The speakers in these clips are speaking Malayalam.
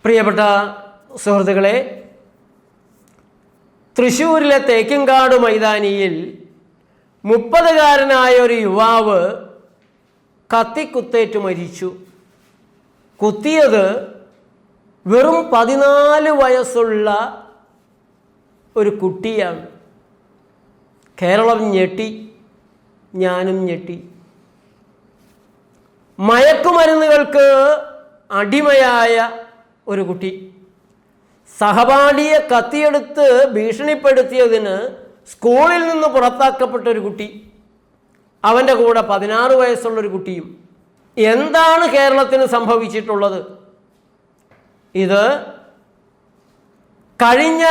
പ്രിയപ്പെട്ട സുഹൃത്തുക്കളെ, തൃശ്ശൂരിലെ തേക്കിൻകാട് മൈതാനിയിൽ 30-കാരനായ ഒരു യുവാവ് കത്തിക്കുത്തേറ്റ് മരിച്ചു. കുത്തിയത് വെറും 14 വയസ്സുള്ള ഒരു കുട്ടിയാണ്. കേരളം ഞെട്ടി, ഞാനും ഞെട്ടി. മയക്കുമരുന്നുകൾക്ക് അടിമയായ ഒരു കുട്ടി, സഹപാഠിയെ കത്തിയെടുത്ത് ഭീഷണിപ്പെടുത്തിയതിന് സ്കൂളിൽ നിന്ന് പുറത്താക്കപ്പെട്ട ഒരു കുട്ടി, അവൻ്റെ കൂടെ 16 വയസ്സുള്ളൊരു കുട്ടിയും. എന്താണ് കേരളത്തിന് സംഭവിച്ചിട്ടുള്ളത്? ഇത് കഴിഞ്ഞ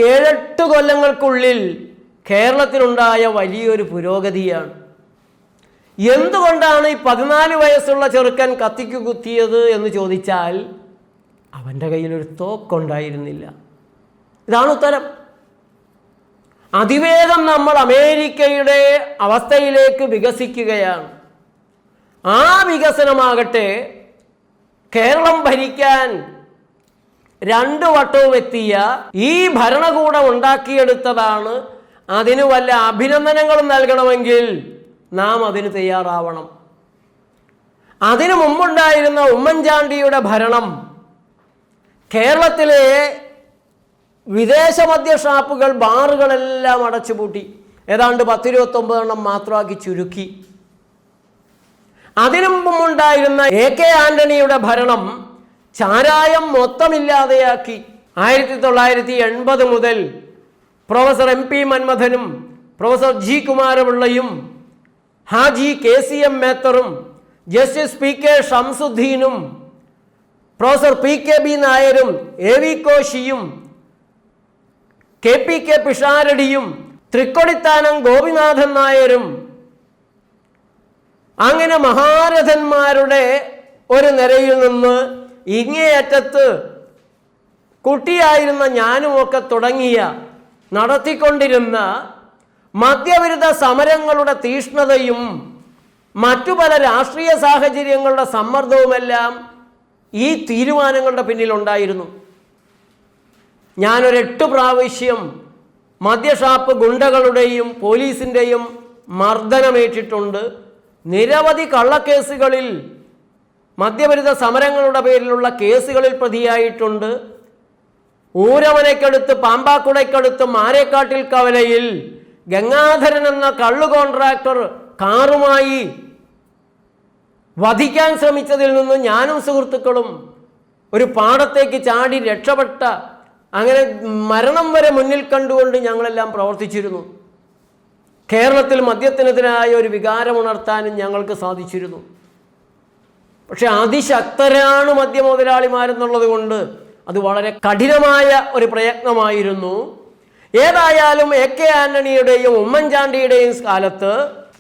7-8 കൊല്ലങ്ങൾക്കുള്ളിൽ കേരളത്തിലുണ്ടായ വലിയൊരു പുരോഗതിയാണ്. എന്തുകൊണ്ടാണ് ഈ 14 വയസ്സുള്ള ചെറുക്കൻ കത്തിക്ക് കുത്തിയത് എന്ന് ചോദിച്ചാൽ, അവൻ്റെ കയ്യിലൊരു തോക്കുണ്ടായിരുന്നില്ല. ഇതാണ് ഉത്തരം. അതിവേഗം നമ്മൾ അമേരിക്കയുടെ അവസ്ഥയിലേക്ക് വികസിക്കുകയാണ്. ആ വികസനമാകട്ടെ കേരളം ഭരിക്കാൻ 2 വട്ടവും എത്തിയ ഈ ഭരണകൂടം ഉണ്ടാക്കിയെടുത്തതാണ്. അതിന് വല്ല അഭിനന്ദനങ്ങളും നൽകണമെങ്കിൽ നാം അതിന് തയ്യാറാവണം. അതിനു മുമ്പുണ്ടായിരുന്ന ഉമ്മൻചാണ്ടിയുടെ ഭരണം കേരളത്തിലെ വിദേശ മദ്യ ഷാപ്പുകൾ, ബാറുകളെല്ലാം അടച്ചുപൂട്ടി. ഏതാണ്ട് 10-29 മാത്രമാക്കി ചുരുക്കി. അതിനു മുമ്പുണ്ടായിരുന്ന AK ആന്റണിയുടെ ഭരണം ചാരായം മൊത്തമില്ലാതെയാക്കി. 1980 മുതൽ പ്രൊഫസർ MP മന്മഥനും പ്രൊഫസർ G കുമാരപിള്ളയും ഹാജി KCM മേത്തറും ജസ്റ്റിസ് PK ഷംസുദ്ദീനും പ്രൊഫസർ PKB നായരും AV കോശിയും KPK പിഷാരടിയും തൃക്കൊടിത്താനം ഗോപിനാഥൻ നായരും അങ്ങനെ മഹാരഥന്മാരുടെ ഒരു നിരയിൽ നിന്ന് ഇങ്ങേയറ്റത്ത് കുട്ടിയായിരുന്ന ഞാനുമൊക്കെ തുടങ്ങിയ നടത്തിക്കൊണ്ടിരുന്ന മദ്യവിരുദ്ധ സമരങ്ങളുടെ തീഷ്ണതയും മറ്റു പല രാഷ്ട്രീയ സാഹചര്യങ്ങളുടെ സമ്മർദ്ദവുമെല്ലാം ഈ തീരുമാനങ്ങളുടെ പിന്നിലുണ്ടായിരുന്നു. ഞാനൊരു 8 പ്രാവശ്യം മദ്യഷാപ്പ് ഗുണ്ടകളുടെയും പോലീസിൻ്റെയും മർദ്ദനമേറ്റിട്ടുണ്ട്. നിരവധി കള്ളക്കേസുകളിൽ, മദ്യവിരുദ്ധ സമരങ്ങളുടെ പേരിലുള്ള കേസുകളിൽ പ്രതിയായിട്ടുണ്ട്. ഊരമനയ്ക്കടുത്ത്, പാമ്പാക്കുടയ്ക്കടുത്ത്, മാരേക്കാട്ടിൽ കവലയിൽ ഗംഗാധരൻ എന്ന കള്ളു കോൺട്രാക്ടർ കാറുമായി വധിക്കാൻ ശ്രമിച്ചതിൽ നിന്ന് ഞാനും സുഹൃത്തുക്കളും ഒരു പാടത്തേക്ക് ചാടി രക്ഷപ്പെട്ട, അങ്ങനെ മരണം വരെ മുന്നിൽ കണ്ടുകൊണ്ട് ഞങ്ങളെല്ലാം പ്രവർത്തിച്ചിരുന്നു. കേരളത്തിൽ മദ്യത്തിനെതിരായ ഒരു വികാരമുണർത്താനും ഞങ്ങൾക്ക് സാധിച്ചിരുന്നു. പക്ഷെ അതിശക്തരാണ് മദ്യ മുതലാളിമാരെന്നുള്ളത് കൊണ്ട് അത് വളരെ കഠിനമായ ഒരു പ്രയത്നമായിരുന്നു. ഏതായാലും AK ആന്റണിയുടെയും ഉമ്മൻചാണ്ടിയുടെയും കാലത്ത്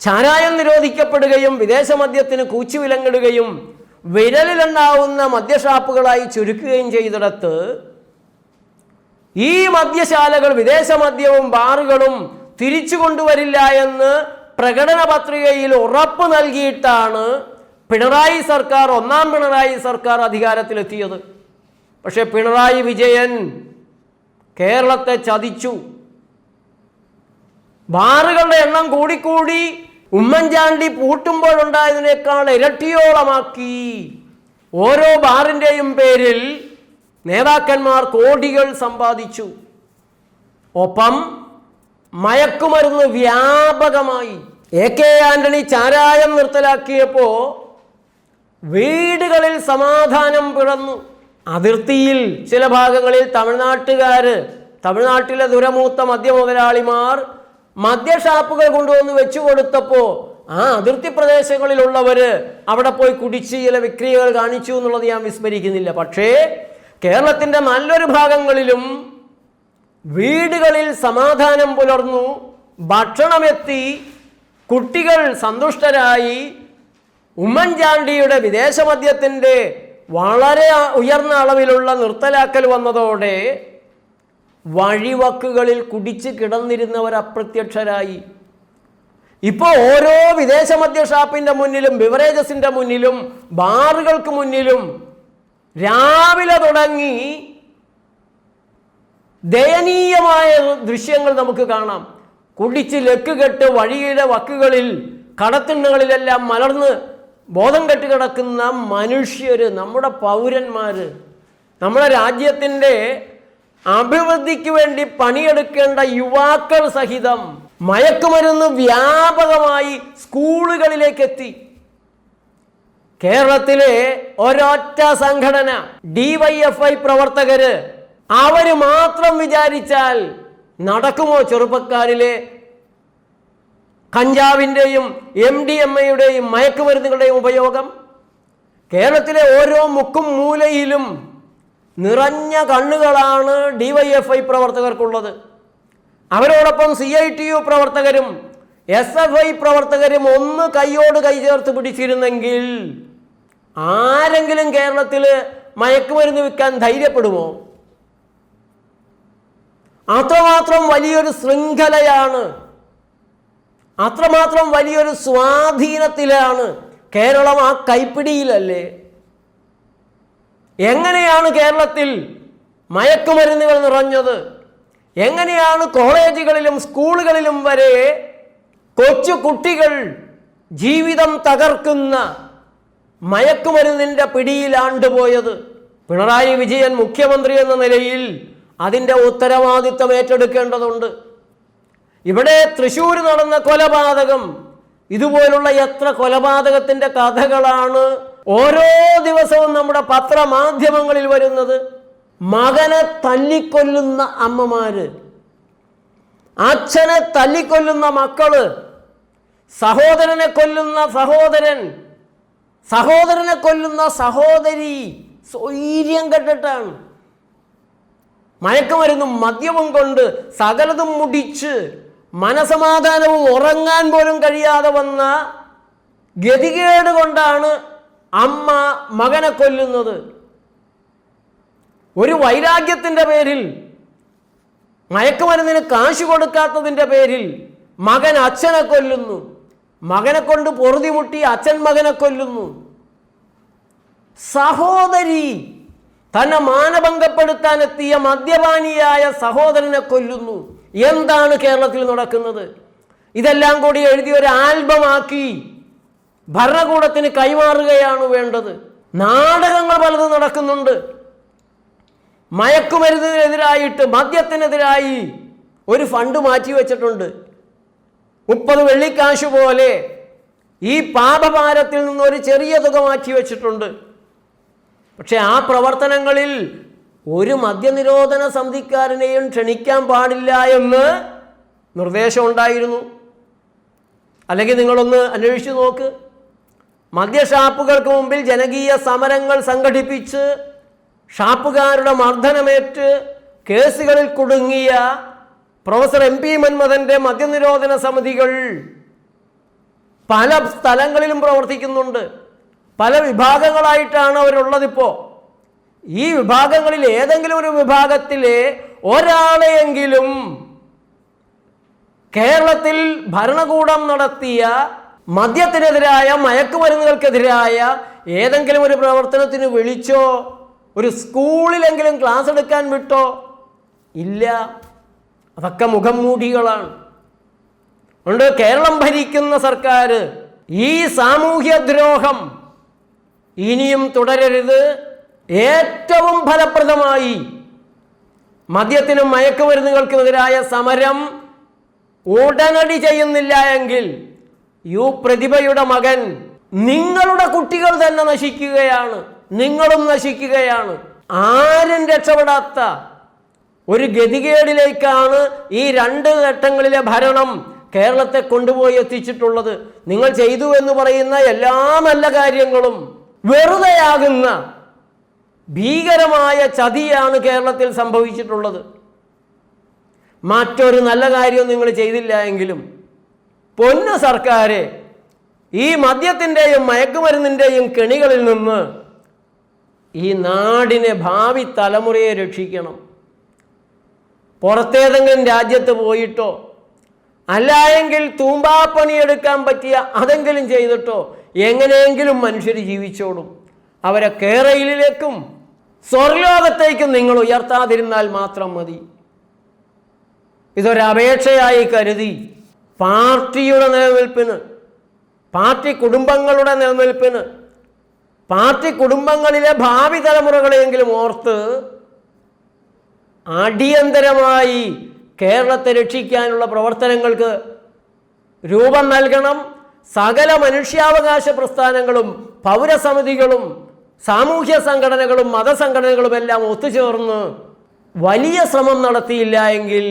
ചാരായം നിരോധിക്കപ്പെടുകയും വിദേശ മദ്യത്തിന് കൂച്ചുവിലങ്ങിടുകയും വിരലിലുണ്ടാവുന്ന മദ്യഷാപ്പുകളായി ചുരുക്കുകയും ചെയ്തിടത്ത് ഈ മദ്യശാലകൾ, വിദേശ മദ്യവും ബാറുകളും തിരിച്ചു കൊണ്ടുവരില്ല എന്ന് പ്രകടന പത്രികയിൽ ഉറപ്പ് നൽകിയിട്ടാണ് പിണറായി സർക്കാർ, 1ാം പിണറായി സർക്കാർ അധികാരത്തിലെത്തിയത്. പക്ഷെ പിണറായി വിജയൻ കേരളത്തെ ചതിച്ചു. ബാറുകളുടെ എണ്ണം കൂടിക്കൂടി ഉമ്മൻചാണ്ടി പൂട്ടുമ്പോഴുണ്ടായതിനേക്കാൾ ഇരട്ടിയോളമാക്കി. ഓരോ ബാറിൻ്റെയും പേരിൽ നേതാക്കന്മാർ കോടികൾ സമ്പാദിച്ചു. ഒപ്പം മയക്കുമരുന്ന് വ്യാപകമായി. AK ആന്റണി ചാരായം നിർത്തലാക്കിയപ്പോൾ വീടുകളിൽ സമാധാനം പിറന്നു. അതിർത്തിയിൽ ചില ഭാഗങ്ങളിൽ തമിഴ്നാട്ടിലെ ദുരമൂത്ത മദ്യ മുതലാളിമാർ മദ്യഷാപ്പുകൾ കൊണ്ടുവന്ന് വെച്ചു കൊടുത്തപ്പോൾ ആ അതിർത്തി പ്രദേശങ്ങളിലുള്ളവർ അവിടെ പോയി കുടിച്ച് ചില വിക്രിയകൾ കാണിച്ചു എന്നുള്ളത് ഞാൻ വിസ്മരിക്കുന്നില്ല. പക്ഷേ കേരളത്തിൻ്റെ നല്ലൊരു ഭാഗങ്ങളിലും വീടുകളിൽ സമാധാനം പുലർന്നു, ഭക്ഷണമെത്തി, കുട്ടികൾ സന്തുഷ്ടരായി. ഉമ്മൻചാണ്ടിയുടെ വിദേശ മദ്യത്തിൻ്റെ വളരെ ഉയർന്ന അളവിലുള്ള നിർത്തലാക്കൽ വന്നതോടെ വഴിവക്കുകളിൽ കുടിച്ച് കിടന്നിരുന്നവർ അപ്രത്യക്ഷരായി. ഇപ്പോൾ ഓരോ വിദേശ മദ്യ ഷാപ്പിൻ്റെ മുന്നിലും, ബിവറേജസിൻ്റെ മുന്നിലും, ബാറുകൾക്ക് മുന്നിലും രാവിലെ തുടങ്ങി ദയനീയമായ ദൃശ്യങ്ങൾ നമുക്ക് കാണാം. കുടിച്ച് ലക്കുകെട്ട് വഴിയുടെ വക്കുകളിൽ കടത്തിണ്ണകളിലെല്ലാം മലർന്ന് ബോധം കെട്ട് കിടക്കുന്ന മനുഷ്യർ, നമ്മുടെ പൗരന്മാർ, നമ്മുടെ രാജ്യത്തിൻ്റെ അഭിവൃദ്ധിക്ക് വേണ്ടി പണിയെടുക്കേണ്ട യുവാക്കൾ സഹിതം മയക്കുമരുന്ന് വ്യാപകമായി സ്കൂളുകളിലേക്ക് എത്തി. കേരളത്തിലെ ഒരൊറ്റ സംഘടന DYFI പ്രവർത്തകര്, അവര് മാത്രം വിചാരിച്ചാൽ നടക്കുമോ ചെറുപ്പക്കാരിലെ കഞ്ചാവിൻ്റെയും MDMAയുടെയും മയക്കുമരുന്നുകളുടെയും ഉപയോഗം? കേരളത്തിലെ ഓരോ മുക്കും മൂലയിലും നിറഞ്ഞ കണ്ണുകളാണ് DYFI പ്രവർത്തകർക്കുള്ളത്. അവരോടൊപ്പം CITU പ്രവർത്തകരും SFI പ്രവർത്തകരും ഒന്ന് കൈയോട് കൈ ചേർത്ത് പിടിച്ചിരുന്നെങ്കിൽ ആരെങ്കിലും കേരളത്തിൽ മയക്കുമരുന്ന് വിൽക്കാൻ ധൈര്യപ്പെടുമോ? അത്രമാത്രം വലിയൊരു ശൃംഖലയാണ്, അത്രമാത്രം വലിയൊരു സ്വാധീനത്തിലാണ് കേരളം. ആ കൈപ്പിടിയിലല്ലേ? എങ്ങനെയാണ് കേരളത്തിൽ മയക്കുമരുന്നുകൾ നിറഞ്ഞത്? എങ്ങനെയാണ് കോളേജുകളിലും സ്കൂളുകളിലും വരെ കൊച്ചു കുട്ടികൾ ജീവിതം തകർക്കുന്ന മയക്കുമരുന്നിൻ്റെ പിടിയിലാണ്ടുപോയത്? പിണറായി വിജയൻ മുഖ്യമന്ത്രി എന്ന നിലയിൽ അതിൻ്റെ ഉത്തരവാദിത്തം ഏറ്റെടുക്കേണ്ടതുണ്ട്. ഇവിടെ തൃശ്ശൂർ നടന്ന കൊലപാതകം, ഇതുപോലുള്ള എത്ര കൊലപാതകത്തിൻ്റെ കഥകളാണ് ഓരോ ദിവസവും നമ്മുടെ പത്രമാധ്യമങ്ങളിൽ വരുന്നത്. മകനെ തല്ലിക്കൊല്ലുന്ന അമ്മമാര്, അച്ഛനെ തല്ലിക്കൊല്ലുന്ന മക്കള്, സഹോദരനെ കൊല്ലുന്ന സഹോദരൻ, സഹോദരനെ കൊല്ലുന്ന സഹോദരി, സ്വൈര്യം കെട്ടിട്ടാണ് മയക്കുമരുന്നും മദ്യവും കൊണ്ട് സകലതും മുടിച്ച് മനസമാധാനവും ഉറങ്ങാൻ പോലും കഴിയാതെ വന്ന ഗതികേട് കൊണ്ടാണ് അമ്മ മകനെ കൊല്ലുന്നത്. ഒരു വൈരാഗ്യത്തിൻ്റെ പേരിൽ, മയക്കുമരുന്നിന് കാശ് കൊടുക്കാത്തതിൻ്റെ പേരിൽ മകൻ അച്ഛനെ കൊല്ലുന്നു. മകനെ കൊണ്ട് പൊറുതിമുട്ടി അച്ഛൻ മകനെ കൊല്ലുന്നു. സഹോദരി തന്നെ മാനഭംഗപ്പെടുത്താൻ എത്തിയ മദ്യപാനിയായ സഹോദരനെ കൊല്ലുന്നു. എന്താണ് കേരളത്തിൽ നടക്കുന്നത്? ഇതെല്ലാം കൂടി എഴുതി ഒരു ആൽബമാക്കി ഭരണകൂടത്തിന് കൈമാറുകയാണ് വേണ്ടത്. നാടകങ്ങൾ പലതും നടക്കുന്നുണ്ട്. മയക്കുമരുന്നിനെതിരായിട്ട്, മദ്യത്തിനെതിരായി ഒരു ഫണ്ട് മാറ്റി വെച്ചിട്ടുണ്ട്. 30 വെള്ളിക്കാശ് പോലെ ഈ പാപഭാരത്തിൽ നിന്ന് ഒരു ചെറിയ തുക മാറ്റി വെച്ചിട്ടുണ്ട്. പക്ഷെ ആ പ്രവർത്തനങ്ങളിൽ ഒരു മദ്യനിരോധന സമിതിക്കാരനെയും ക്ഷണിക്കാൻ പാടില്ല എന്ന് നിർദ്ദേശം ഉണ്ടായിരുന്നു. അല്ലെങ്കിൽ നിങ്ങളൊന്ന് അന്വേഷിച്ച് നോക്ക്. മദ്യഷാപ്പുകൾക്ക് മുമ്പിൽ ജനകീയ സമരങ്ങൾ സംഘടിപ്പിച്ച് ഷാപ്പുകാരുടെ മർദ്ദനമേറ്റ് കേസുകളിൽ കുടുങ്ങിയ പ്രൊഫസർ MP മന്മഥൻ്റെ മദ്യനിരോധന സമിതികൾ പല സ്ഥലങ്ങളിലും പ്രവർത്തിക്കുന്നുണ്ട്. പല വിഭാഗങ്ങളായിട്ടാണ് അവരുള്ളതിപ്പോൾ. ഈ വിഭാഗങ്ങളിൽ ഏതെങ്കിലും ഒരു വിഭാഗത്തിലെ ഒരാളെയെങ്കിലും കേരളത്തിൽ ഭരണകൂടം നടത്തിയ മദ്യത്തിനെതിരായ, മയക്കുമരുന്നുകൾക്കെതിരായ ഏതെങ്കിലും ഒരു പ്രവർത്തനത്തിന് വിളിച്ചോ, ഒരു സ്കൂളിലെങ്കിലും ക്ലാസ് എടുക്കാൻ വിട്ടോ? ഇല്ല. അതൊക്കെ മുഖം മൂടികളാണ്. അതുകൊണ്ട് കേരളം ഭരിക്കുന്ന സർക്കാർ ഈ സാമൂഹ്യദ്രോഹം ഇനിയും തുടരരുത്. ഏറ്റവും ഫലപ്രദമായി മദ്യത്തിനും മയക്കുമരുന്നുകൾക്കുമെതിരായ സമരം ഉടനടി ചെയ്യുന്നില്ല എങ്കിൽ പ്രതിഭയുടെ മകൻ, നിങ്ങളുടെ കുട്ടികൾ തന്നെ നശിക്കുകയാണ്, നിങ്ങളും നശിക്കുകയാണ്. ആരും രക്ഷപ്പെടാത്ത ഒരു ഗതികേടിലേക്കാണ് ഈ 2 ഘട്ടങ്ങളിലെ ഭരണം കേരളത്തെ കൊണ്ടുപോയി എത്തിച്ചിട്ടുള്ളത്. നിങ്ങൾ ചെയ്തു എന്ന് പറയുന്ന എല്ലാ നല്ല കാര്യങ്ങളും വെറുതെയാകുന്ന ഭീകരമായ ചതിയാണ് കേരളത്തിൽ സംഭവിച്ചിട്ടുള്ളത്. മറ്റൊരു നല്ല കാര്യവും നിങ്ങൾ ചെയ്തില്ല എങ്കിലും പൊന്നു സർക്കാരെ, ഈ മദ്യത്തിൻ്റെയും മയക്കുമരുന്നിൻ്റെയും കെണികളിൽ നിന്ന് ഈ നാടിനെ, ഭാവി തലമുറയെ രക്ഷിക്കണം. പുറത്തേതെങ്കിലും രാജ്യത്ത് പോയിട്ടോ അല്ല എങ്കിൽ തൂമ്പാപ്പണിയെടുക്കാൻ പറ്റിയ അതെങ്കിലും ചെയ്തിട്ടോ എങ്ങനെയെങ്കിലും മനുഷ്യർ ജീവിച്ചോളും. അവരെ കേരളയിലേക്കും സ്വർലോകത്തേക്ക് നിങ്ങൾ ഉയർത്താതിരുന്നാൽ മാത്രം മതി. ഇതൊരപേക്ഷയായി കരുതി പാർട്ടിയുടെ നിലനിൽപ്പിന്, പാർട്ടി കുടുംബങ്ങളുടെ നിലനിൽപ്പിന്, പാർട്ടി കുടുംബങ്ങളിലെ ഭാവി തലമുറകളെയെങ്കിലും ഓർത്ത് അടിയന്തരമായി കേരളത്തെ രക്ഷിക്കാനുള്ള പ്രവർത്തനങ്ങൾക്ക് രൂപം നൽകണം. സകല മനുഷ്യാവകാശ പ്രസ്ഥാനങ്ങളും പൗരസമിതികളും സാമൂഹ്യ സംഘടനകളും മതസംഘടനകളും എല്ലാം ഒത്തുചേർന്ന് വലിയ ശ്രമം നടത്തിയില്ല എങ്കിൽ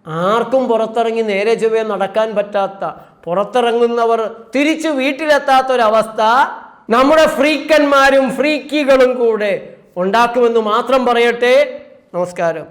ആർക്കും പുറത്തിറങ്ങി നേരെ ചൊവ്വേ നടക്കാൻ പറ്റാത്ത, പുറത്തിറങ്ങുന്നവർ തിരിച്ചു വീട്ടിലെത്താത്തൊരവസ്ഥ നമ്മുടെ ഫ്രീക്കന്മാരും ഫ്രീക്കികളും കൂടെ ഉണ്ടാക്കുമെന്ന് മാത്രം പറയട്ടെ. നമസ്കാരം.